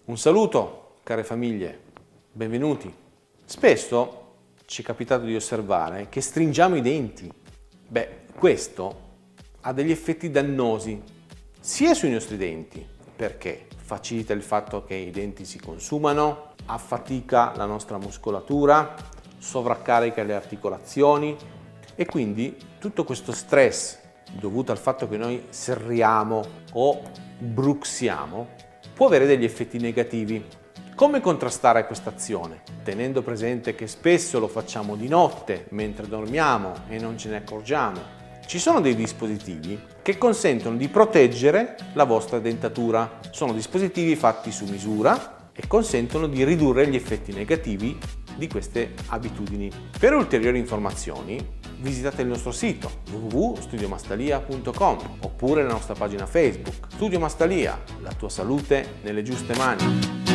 Un saluto, care famiglie, benvenuti. Spesso ci è capitato di osservare che stringiamo i denti. Questo ha degli effetti dannosi sia sui nostri denti, perché facilita il fatto che i denti si consumano, affatica la nostra muscolatura, sovraccarica le articolazioni e quindi tutto questo stress dovuto al fatto che noi serriamo o bruxiamo può avere degli effetti negativi. Come contrastare questa azione? Tenendo presente che spesso lo facciamo di notte mentre dormiamo e non ce ne accorgiamo. Ci sono dei dispositivi che consentono di proteggere la vostra dentatura. Sono dispositivi fatti su misura e consentono di ridurre gli effetti negativi di queste abitudini. Per ulteriori informazioni visitate il nostro sito www.studiomastalia.com oppure la nostra pagina Facebook Studio Mastalia, la tua salute nelle giuste mani.